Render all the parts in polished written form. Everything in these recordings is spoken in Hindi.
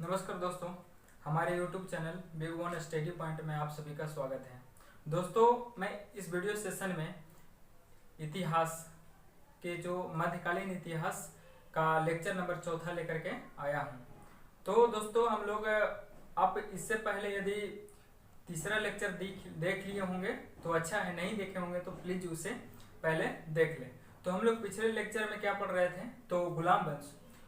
नमस्कार दोस्तों, हमारे YouTube channel big one study point में आप सभी का स्वागत है। दोस्तों, मैं इस वीडियो सेशन में इतिहास के जो मध्यकालीन इतिहास का लेक्चर नंबर 4 लेकर के आया हूं। तो दोस्तों, हम लोग आप इससे पहले यदि तीसरा लेक्चर देख लिए होंगे तो अच्छा है, नहीं देखे होंगे तो प्लीज उसे पहले देख लें। तो हम लोग पिछले लेक्चर में क्या पढ़ रहे थे, तो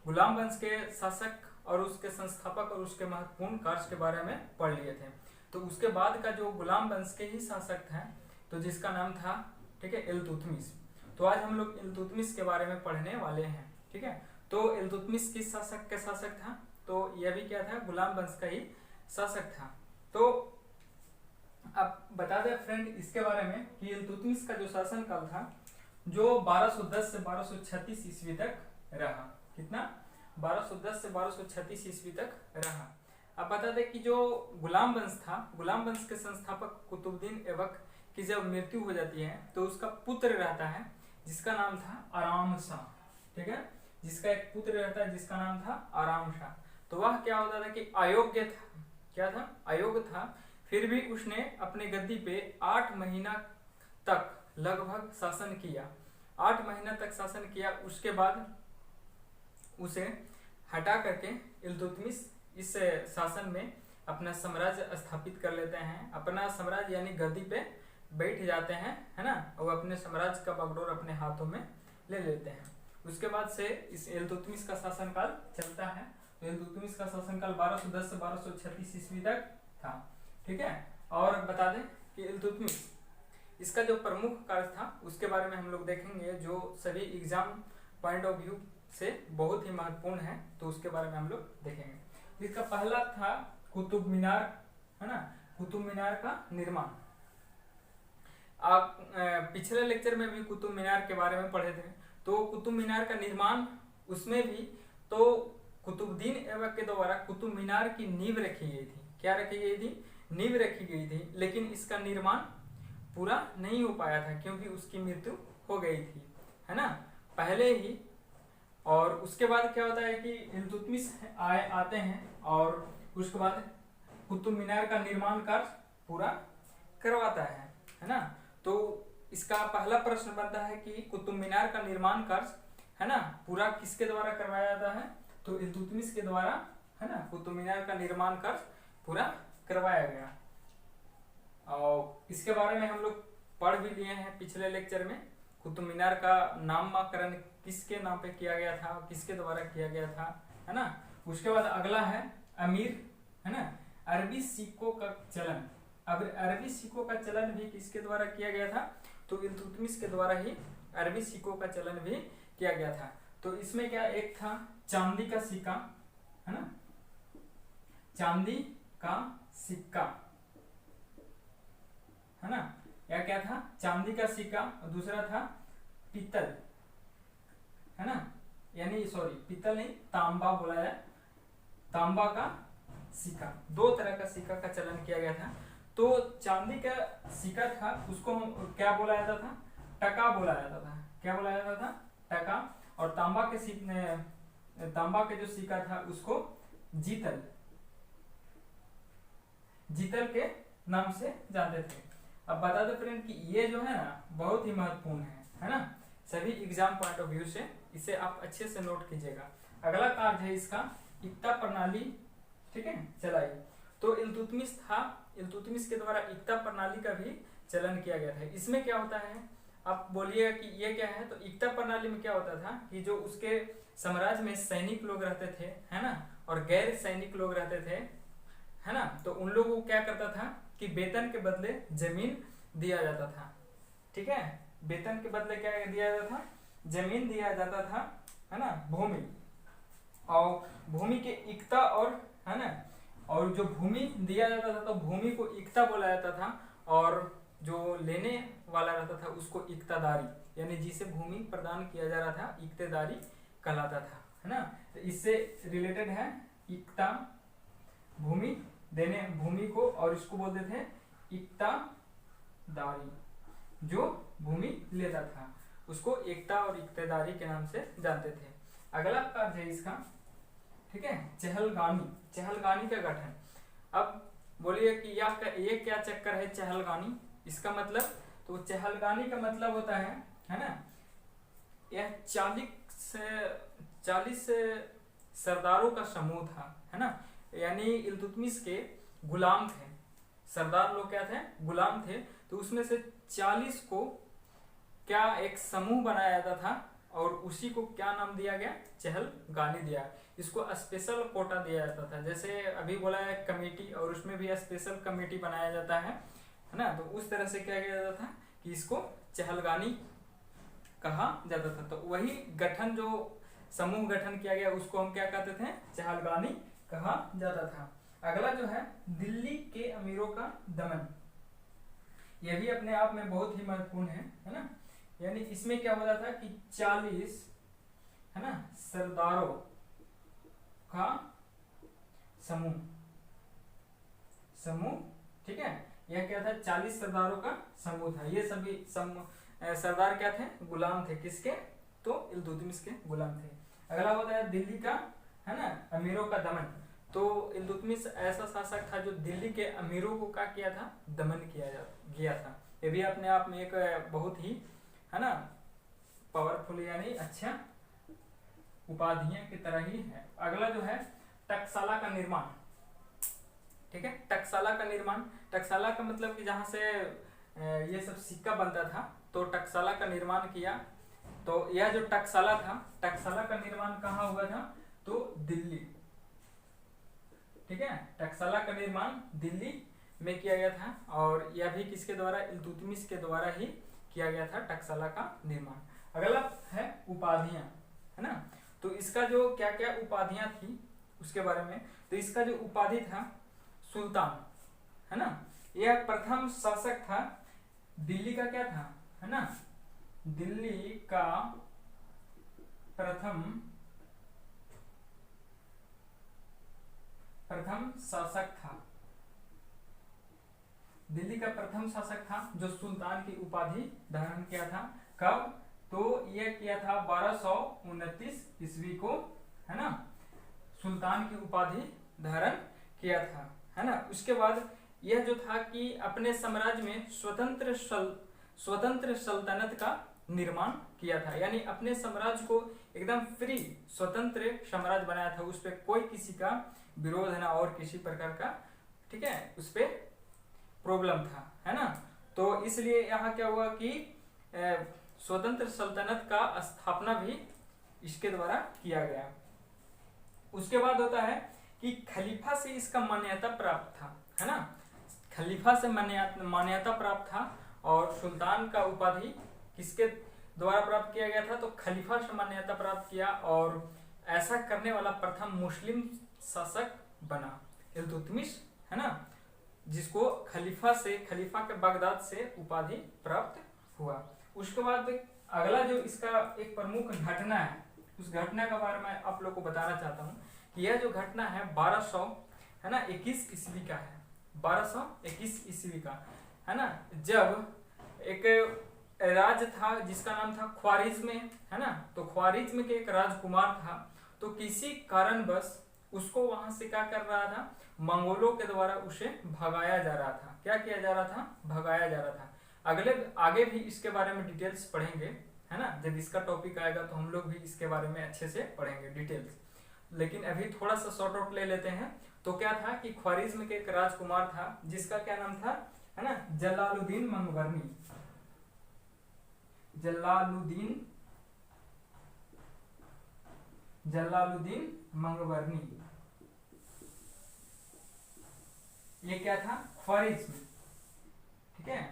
गुलाम वंश के शासक और उसके संस्थापक और उसके महत्वपूर्ण कार्य के बारे में पढ़ लिए थे। तो उसके बाद का जो गुलाम वंश के ही शासक था, तो जिसका नाम था, ठीक है, इल्तुतमिश। तो आज हम लोग इल्तुतमिश के बारे में पढ़ने वाले हैं, ठीक है। तो इल्तुतमिश किस शासक का शासक था, तो यह भी क्या था, गुलाम वंश का ही शासक था। तो अब बता दें फ्रेंड इसके बारे में कि इल्तुतमिश का जो शासन काल था, जो 1210 से 1236 ईस्वी तक रहा। कितना? 1210 से 1236 ईस्वी तक रहा। अब बता दें कि जो गुलाम वंश था, गुलाम वंश के संस्थापक कुतुबुद्दीन ऐबक की जब मृत्यु हो जाती है तो उसका पुत्र रहता है जिसका नाम था आराम शाह, ठीक है। जिसका एक पुत्र रहता है जिसका नाम था आराम शाह। तो वह क्या होता था कि अयोग्य था। क्या था? अयोग्य था। फिर भी उसने अपने गद्दी पे 8 महीना तक लगभग शासन किया। 8 महीना तक शासन किया। उसके बाद उसे हटा करके इल्तुतमिश इस शासन में अपना साम्राज्य स्थापित कर लेते हैं। अपना साम्राज्य यानी गद्दी पे बैठ जाते हैं, है ना, और अपने साम्राज्य का बागडोर अपने हाथों में ले लेते हैं। उसके बाद से इस इल्तुतमिश का शासनकाल चलता है। तो इल्तुतमिश का शासनकाल 1210 से 1236 ईस्वी तक था, ठीक है। और बता दें कि इल्तुतमिश इसका जो प्रमुख कार्य था उसके बारे में हम लोग देखेंगे, जो सभी एग्जाम पॉइंट ऑफ व्यू से बहुत ही महत्वपूर्ण है। तो उसके बारे में हम लोग देखेंगे। इसका पहला था कुतुब मीनार, है ना, कुतुब मीनार का निर्माण। आप पिछले लेक्चर में भी कुतुब मीनार के बारे में पढ़े थे। तो कुतुब मीनार का निर्माण, उसमें भी तो कुतुबुद्दीन ऐबक के द्वारा कुतुब मीनार की नींव रखी गई थी। क्या रखी गई थी? नींव रखी गई थी। लेकिन इसका निर्माण पूरा नहीं हो पाया था क्योंकि उसकी मृत्यु हो गई थी, है ना, पहले ही। और उसके बाद क्या होता है कि इल्तुतमिश आते हैं और उसके बाद कुतुब मीनार का निर्माण कार्य पूरा करवाता है ना। तो इसका पहला प्रश्न बनता है कि कुतुब मीनार का निर्माण कार्य, है ना, पूरा किसके द्वारा करवाया जाता है? तो इल्तुतमिश के द्वारा, है ना, कुतुब मीनार का निर्माण कार्य पूरा करवाया गया। और इसके बारे में हम लोग पढ़ भी लिए हैं पिछले लेक्चर में। कुतुब मीनार का नामकरण किसके नाम पे किया गया था, किसके द्वारा किया गया था, है ना। उसके बाद अगला है अमीर, है ना, अरबी सिक्कों का चलन। अब अरबी सिक्कों का चलन भी किसके द्वारा किया गया था? तो इल्तुतमिश के द्वारा ही अरबी सिक्कों का चलन भी किया गया था। तो इसमें क्या, एक था चांदी का सिक्का, है ना, चांदी का सिक्का, है ना, या क्या था, चांदी का सिक्का। और दूसरा था पीतल, है ना, यानी सॉरी पीतल नहीं, तांबा बोला जाए, तांबा का सिक्का। 2 तरह का सिक्का का चलन किया गया था। तो चांदी का सिक्का था उसको क्या बोला जाता था? टका बोला जाता था। क्या बोला जाता था? टका। और तांबा के जो सिक्का था उसको जीतल के नाम से जानते थे। अब बता दो फ्रेंड कि ये जो है ना बहुत ही महत्वपूर्ण है ना, सभी एग्जाम पॉइंट ऑफ व्यू से। इसे आप अच्छे से नोट कीजिएगा। अगला कार्य है इसका इक्ता प्रणाली, ठीक है, चलाई। तो इल्तुतमिश के द्वारा इक्ता प्रणाली का भी चलन किया गया था। इसमें क्या होता है, आप बोलिएगा कि ये क्या है? तो इक्ता प्रणाली में क्या होता था कि जो उसके साम्राज्य में सैनिक लोग रहते थे, है ना, और गैर सैनिक लोग रहते थे, है ना, तो उन लोगों को क्या करता था कि वेतन के बदले जमीन दिया जाता था, ठीक है। वेतन के बदले क्या दिया जाता था? जमीन दिया जाता था, है ना, भूमि। और भूमि के इक्ता, और है ना, और जो भूमि दिया जाता था तो भूमि को इक्ता बोला जाता था, और जो लेने वाला रहता था उसको इक्तादारी, यानी जिसे भूमि प्रदान किया जा रहा था इक्तेदारी कहलाता था, है ना। तो इससे रिलेटेड है इक्ता, भूमि देने भूमि को, और इसको बोलते थे इक्तादारी। जो भूमि लेता था उसको एकता और इक्तेदारी के नाम से जानते थे। अगला कार्य है इसका, ठीक है, चहलगानी का गठन। अब बोलिए कि ये क्या चक्कर है चहलगानी, इसका मतलब, तो चहलगानी का मतलब होता है ना, यह 40 सरदारों का समूह था, है ना, यानी इल्तुतमिश के गुलाम थे, सरदार लोग क्या थे, गुलाम थे, तो उसमें से 40 को क्या एक समूह बनाया जाता था और उसी को क्या नाम दिया गया, चहलगानी दिया। इसको स्पेशल कोटा दिया जाता था, जैसे अभी बोला है कमेटी, और उसमें भी स्पेशल कमेटी बनाया जाता है ना, तो उस तरह से क्या किया जाता था कि इसको चहलगानी कहा जाता था। तो वही गठन जो समूह गठन किया गया उसको हम क्या कहते थे, चहलगानी कहा जाता था। अगला जो है दिल्ली के अमीरों का दमन, यह भी अपने आप में बहुत ही महत्वपूर्ण है ना, यानी इसमें क्या होता था कि 40 है ना सरदारों का समूह, ठीक है, यह क्या था, 40 सरदारों का समूह था। ये सभी सरदार क्या थे, गुलाम थे, किसके, तो इल्तुतमिश के गुलाम थे। अगला होता है दिल्ली का, है ना, अमीरों का दमन। तो इल्तुतमिश ऐसा शासक था जो दिल्ली के अमीरों को क्या किया था, दमन किया था। ये भी अपने आप में एक बहुत ही, है ना, पावरफुल यानी अच्छा उपाधियां की तरह ही है। अगला जो है टकसाला का निर्माण, ठीक है, टकसाला का निर्माण, टकसाला का मतलब कि जहां से ये सब सिक्का बनता था, तो टकसाला का निर्माण किया। तो यह जो टकसाला था, टकसाला का निर्माण कहाँ हुआ था, तो दिल्ली, ठीक है, टकसाला का निर्माण दिल्ली में किया गया था, और यह भी किसके द्वारा, इल्तुतमिश के द्वारा ही किया गया था टकसाला का निर्माण। अगला है उपाधियां, है ना, तो इसका जो क्या क्या उपाधियां थी उसके बारे में, तो इसका जो उपाधि था सुल्तान, है ना, यह प्रथम शासक था दिल्ली का, क्या था, है ना, दिल्ली का प्रथम शासक था, दिल्ली का प्रथम शासक था जो सुल्तान की उपाधि धारण किया था। कब, तो यह किया था 1229 ईस्वी को, है ना, सुल्तान की उपाधि धारण किया था, है ना। उसके बाद यह जो था कि अपने साम्राज्य में स्वतंत्र सल्तनत का निर्माण किया था, यानी अपने साम्राज्य को एकदम फ्री स्वतंत्र साम्राज्य बनाया था, उस पर कोई किसी का विरोध है ना और किसी प्रकार का, ठीक है, उस पर प्रॉब्लम था, है ना। तो इसलिए यहाँ क्या हुआ कि स्वतंत्र सल्तनत का स्थापना भी इसके द्वारा किया गया। उसके बाद होता है कि खलीफा से इसका मान्यता प्राप्त था, है ना, खलीफा से मान्यता प्राप्त था, और सुल्तान का उपाधि किसके द्वारा प्राप्त किया गया था, तो खलीफा से मान्यता प्राप्त किया, और ऐसा करने वाला प्रथम मुस्लिम शासक बना इल्तुतमिश, है ना, जिसको खलीफा के बगदाद से उपाधि प्राप्त हुआ। उसके बाद अगला जो इसका एक प्रमुख घटना है, उस घटना के बारे में आप लोग को बताना चाहता हूँ कि यह जो घटना है 1221 ईस्वी का है, 1221 ईस्वी का, है ना, जब एक राज्य था जिसका नाम था ख्वारिज्म, है ना, तो ख्वारिज्म के एक राजकुमार था, तो किसी कारणवश उसको वहां से क्या कर रहा था, मंगोलों के द्वारा उसे भगाया जा रहा था। क्या किया जा रहा था, भगाया जा रहा था। आगे भी इसके बारे में डिटेल्स पढ़ेंगे, है ना, जब इसका टॉपिक आएगा तो हम लोग भी इसके बारे में अच्छे से पढ़ेंगे डिटेल्स, लेकिन अभी थोड़ा सा शॉर्ट आउट ले लेते हैं। तो क्या था कि ख्वारिज्म के एक राजकुमार था जिसका क्या नाम था, है ना, जलालुद्दीन मंगवर्नी, जलालुद्दीन मंगवर्नी, ये क्या था, ख्वारिज्म, ठीक है,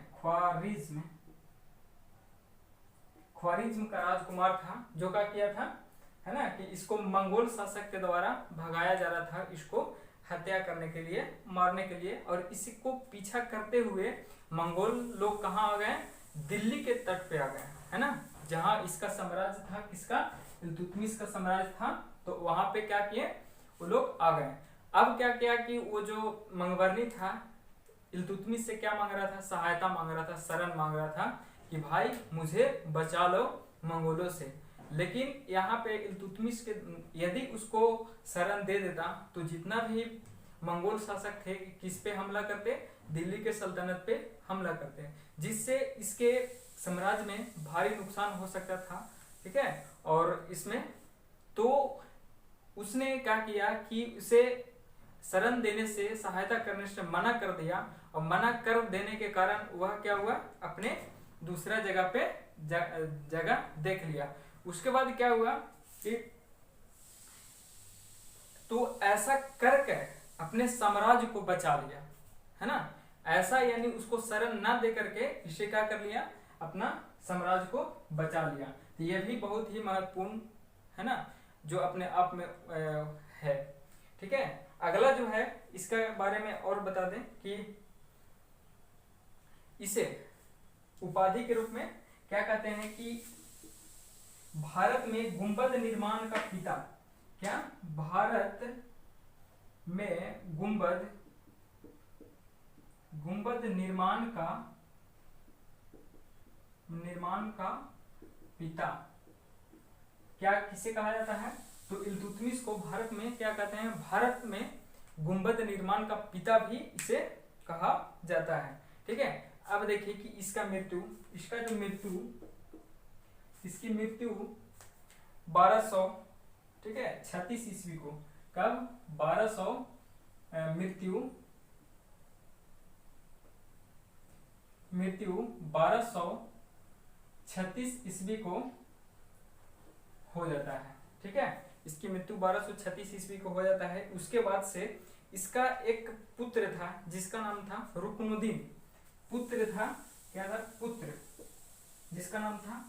ख्वारिज्म का राजकुमार था, जो क्या किया था, है ना, कि इसको मंगोल शासक के द्वारा भगाया जा रहा था, इसको हत्या करने के लिए, मारने के लिए, और इसी को पीछा करते हुए मंगोल लोग कहाँ आ गए, दिल्ली के तट पे आ गए, है ना, जहां इसका साम्राज्य था, किसका, इल्तुतमिश का साम्राज्य था, तो वहां पे क्या किए, वो लोग आ गए। अब क्या किया कि वो जो मंगवर्नी था इल्तुतमिश से क्या मांग रहा था, सहायता मांग रहा था, शरण मांग रहा था कि भाई मुझे बचा लो मंगोलों से। लेकिन यहाँ पे इल्तुतमिश के यदि उसको शरण दे देता तो जितना भी मंगोल शासक थे किस पे हमला करते, दिल्ली के सल्तनत पे हमला करते, जिससे इसके साम्राज्य में भारी नुकसान हो सकता था। ठीक है, और इसमें तो उसने क्या किया कि उसे शरण देने से, सहायता करने से मना कर दिया, और मना कर देने के कारण वह क्या हुआ, अपने दूसरा जगह पे जगह देख लिया। उसके बाद क्या हुआ कि तो ऐसा करके अपने साम्राज्य को बचा लिया, है ना। ऐसा यानी उसको शरण ना दे करके इसे क्या कर लिया, अपना साम्राज्य को बचा लिया। तो यह भी बहुत ही महत्वपूर्ण है ना, जो अपने आप में है। ठीक है, अगला जो है इसका बारे में और बता दें कि इसे उपाधि के रूप में क्या कहते हैं कि भारत में गुंबद निर्माण का पिता। क्या, भारत में गुंबद निर्माण का पिता क्या किसे कहा जाता है, तो इल्तुतमिश को भारत में क्या कहते हैं, भारत में गुंबद निर्माण का पिता भी इसे कहा जाता है। ठीक है, अब देखिए कि इसका मृत्यु, इसकी मृत्यु 1200, ठीक है, 36 ईस्वी को, कब, 1200 मृत्यु 1236 ईस्वी को हो जाता है। ठीक है, इसकी मृत्यु 1236 ईस्वी को हो जाता है। उसके बाद से इसका एक पुत्र था जिसका नाम था रुकनुद्दीन, पुत्र था, क्या था, पुत्र जिसका नाम था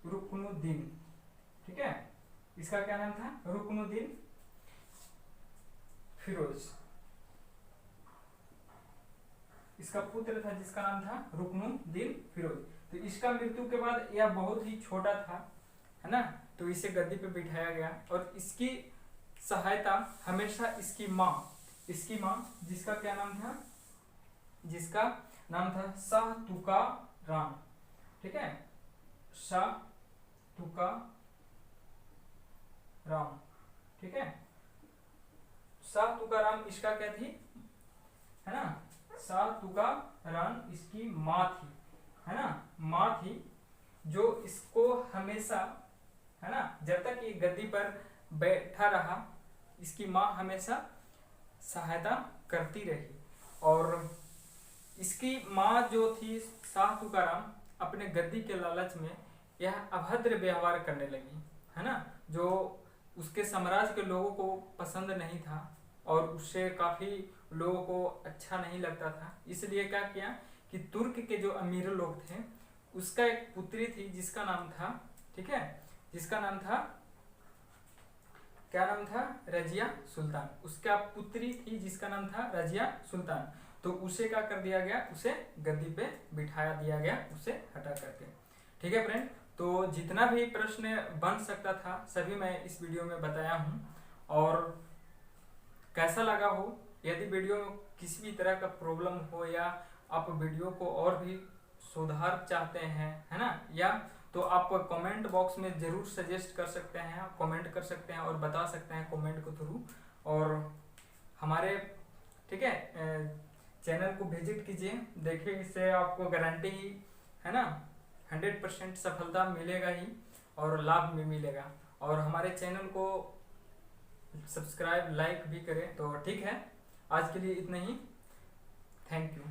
रुकनुद्दीन। ठीक है, इसका क्या नाम था, रुकनुद्दीन फिरोज, इसका पुत्र था जिसका नाम था रुकनुद्दीन फिरोज। तो इसका मृत्यु के बाद यह बहुत ही छोटा था, है ना, तो इसे गद्दी पे बिठाया गया, और इसकी सहायता हमेशा इसकी माँ जिसका क्या नाम था, जिसका नाम था शाह तुका राम। ठीक है, शाह तुका राम। ठीक है, शाह तुका राम इसका क्या थी, है ना, शाह तुका राम इसकी माँ थी, है ना, माँ थी, जो इसको हमेशा, है ना, जब तक ये गद्दी पर बैठा रहा इसकी माँ हमेशा सहायता करती रही। और इसकी माँ जो थी शाह तुका राम, अपने गद्दी के लालच में यह अभद्र व्यवहार करने लगी, है ना, जो उसके साम्राज्य के लोगों को पसंद नहीं था और उससे काफी लोगों को अच्छा नहीं लगता था। इसलिए क्या किया कि तुर्क के जो अमीर लोग थे उसका एक पुत्री थी जिसका नाम था, ठीक है, जिसका नाम था, क्या नाम था, रजिया सुल्तान। उसका पुत्री थी जिसका नाम था रजिया सुल्तान। तो उसे क्या कर दिया गया, उसे गद्दी पे बिठाया दिया गया, उसे हटा करके। ठीक है फ्रेंड, तो जितना भी प्रश्न बन सकता था सभी मैं इस वीडियो में बताया हूँ। और कैसा लगा हो, यदि वीडियो में किसी भी तरह का प्रॉब्लम हो या आप वीडियो को और भी सुधार चाहते हैं, है ना, या तो आप कमेंट बॉक्स में जरूर सजेस्ट कर सकते हैं, कमेंट कर सकते हैं और बता सकते हैं कमेंट के थ्रू। और हमारे, ठीक है, चैनल को विजिट कीजिए, देखिए, इससे आपको गारंटी ही, है ना, 100% सफलता मिलेगा ही और लाभ भी मिलेगा। और हमारे चैनल को सब्सक्राइब, लाइक भी करें। तो ठीक है, आज के लिए इतना ही, थैंक यू।